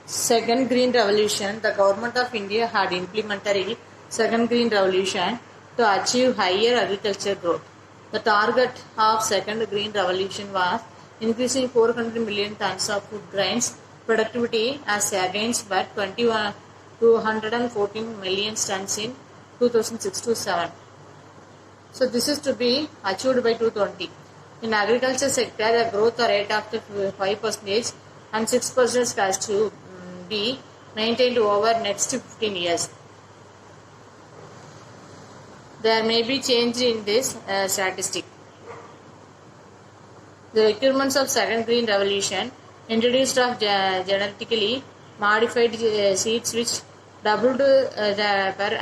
Second Green Revolution, the government of India had implemented a Second Green Revolution to achieve higher agriculture growth. The target of Second Green Revolution was increasing 400 million tons of food grains productivity as against but 214 million tons in 2006 to 7. So this is to be achieved by 2020. In agriculture sector, the growth rate of 5% and 6% has to be maintained over next 15 years. There may be change in this statistic. The requirements of Second Green Revolution introduced of genetically modified seeds which doubled per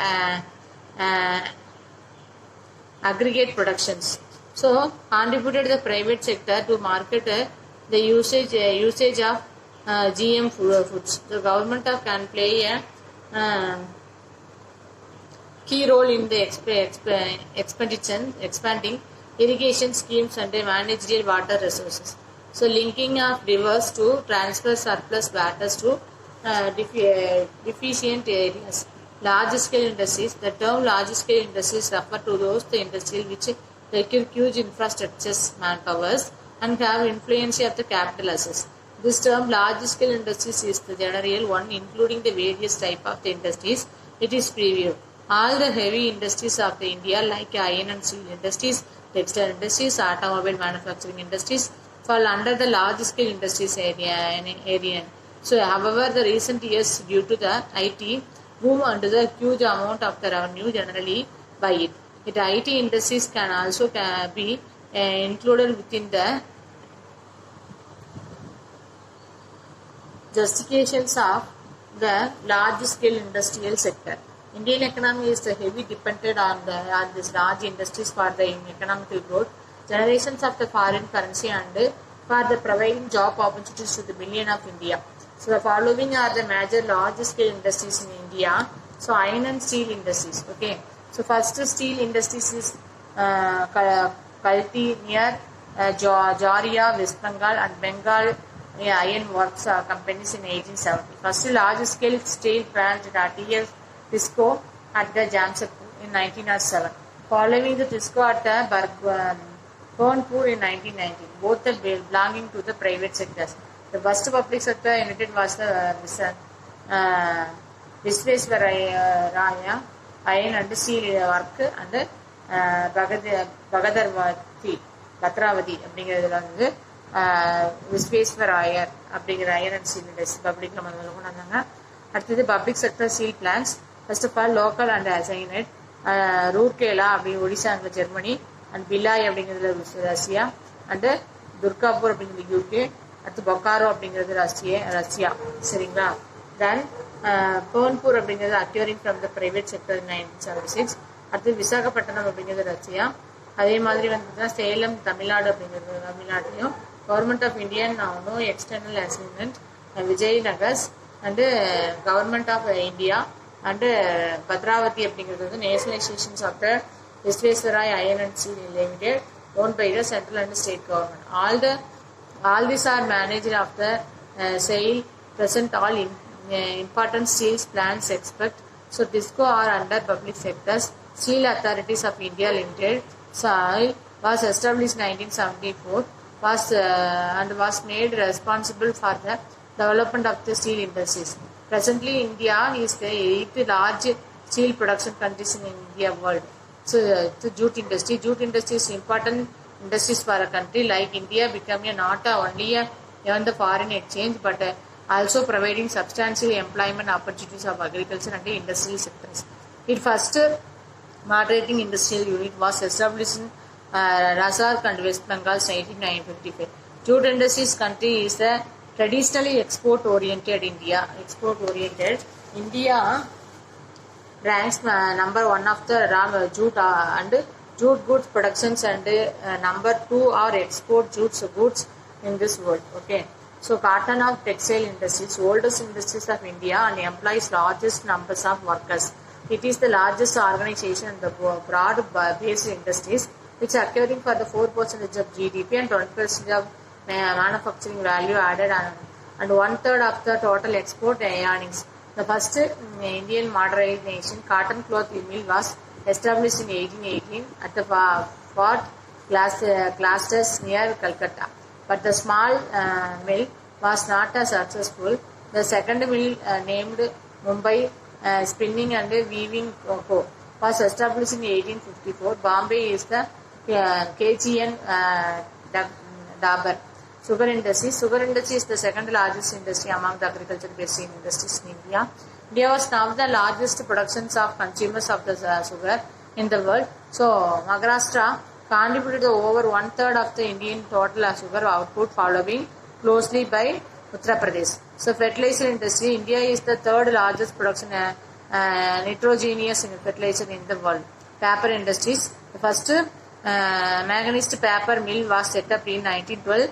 aggregate productions. So contributed the private sector to market the usage of GM foods. The government can play a key role in the expanding irrigation schemes and managerial water resources. So linking of rivers to transfer surplus water to deficient areas. Large-scale industries. The term large-scale industries refer to those industries which require huge infrastructures, manpowers, and have influence of the capital assets. This term large-scale industries is the general one, including the various type of the industries. It is preview. All the heavy industries of the India like iron and steel industries, textile industries, automobile manufacturing industries fall under the large-scale industries area. So, however, the recent years due to the IT boom and the huge amount of the revenue generally by it. The IT industries can also be included within the justifications of the large-scale industrial sector. Indian economy is heavily dependent on this large industries for the economic growth, generations of the foreign currency, and for the providing job opportunities to the million of India. So the following are the major large-scale industries in India. So iron and steel industries. Okay. So first steel industries is Kalti near Jharia, West Bengal, and Bengal Iron Works companies in 1870. First large-scale steel plant at TISCO at the Jamshedpur in 1907. Following the TISCO at the Burnpur in 1919. Both are belonging to the private sectors. The first public sector united was the Visvesvaraya Iron and Steel Work and Bhadravati அப்படிங்கிறதுல வந்து விஸ்வேஸ்வராயர் அப்படிங்கிற iron and steel industry public நம்ம கொண்டு வந்தாங்க. அடுத்தது public sector steel plants. First of all local and assigned Rourkela அப்படிங்கிற ஒடிசாங்கிற ஜெர்மனி அண்ட் பிலாய் அப்படிங்கிறதுல ரஷ்யா அண்டு துர்காப்பூர் அப்படிங்கிறது யூகே. அடுத்து பொக்காரோ அப்படிங்கிறது ரஷ்யா. சரிங்களா? தென் பர்ன்பூர் அப்படிங்கிறது acquiring from the private sector in 1976. அடுத்து விசாகப்பட்டினம் அப்படிங்கிறது ரஷ்யா. அதே மாதிரி வந்து சேலம் தமிழ்நாடு அப்படிங்கிறது தமிழ்நாட்டிலையும் government of India no external assignment விஜய்நகர்ஸ் and government of India and Bhadravati அப்படிங்கிறது வந்து nationalisations of the Visvesvaraya iron and steel limited owned by the central and state government. All these are managed of the sale present all important steel plants expect. So TISCO are under public sectors. Steel Authorities of India Limited was established in 1974 and was made responsible for the development of the steel industries. Presently, India is the 8th large steel production countries in India world. So, the jute industry. Jute industry is important industries for a country like India becoming not only earn the foreign exchange but also providing substantial employment opportunities of agriculture and industrial sectors. Its first moderating industrial unit was established in Razak and West Bengal in 1955. Jute industries country is the traditionally export-oriented India. India ranks number 1 of the jute and jute goods productions and number 2 are export jute goods in this world. Okay. So cotton of textile industries, oldest industries of India and employs largest numbers of workers. It is the largest organization in the broad-based industries, which are accounting for the 4% of GDP and 20% of manufacturing value added and one-third of the total export earnings. The first Indian moderate nation cotton cloth mill was established in 1818 at the Fort Glasses near Calcutta. But the small mill was not as successful. The second mill, named Mumbai Spinning and Weaving Co., was established in 1854. Bombay is the KGN Dabur. Sugar industry. Sugar industry is the second largest industry among the agriculture-based industries in India. India was now the largest productions of consumers of the sugar in the world. So, Maharashtra contributed over one-third of the Indian total sugar output, following closely by Uttar Pradesh. So, fertilizer industry. India is the third largest production nitrogenous fertilizer in the world. Paper industries. The first manganese paper mill was set up in 1912.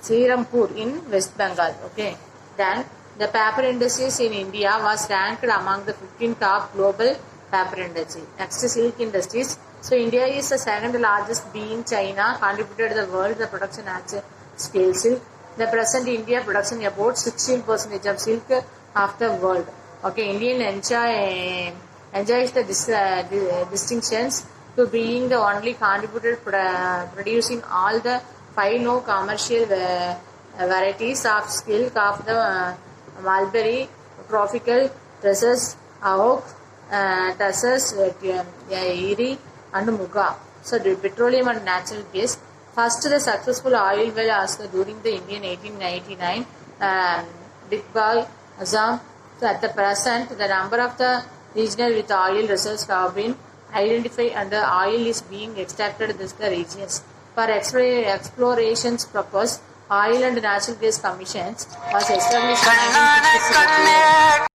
Serampur in West Bengal. Okay. Then the paper industries in India was ranked among the 15 top global paper industry. Next, silk industries. So India is the second largest, being China contributed to the world the production at scale silk. The present India production about 16% of silk of the world. Okay, Indian enjoys the distinctions to being the only contributor producing all the 5 no commercial varieties of silk of the mulberry, tropical, tresses, oak, tussars, erie, and muga. So, the petroleum and natural gas. First, the successful oil well was during the Indian 1899 Digbal Assam. So, at the present, the number of the regional with oil reserves have been identified and the oil is being extracted in the regions. For explorations purpose, Oil and Natural Gas Commissions was established in 1956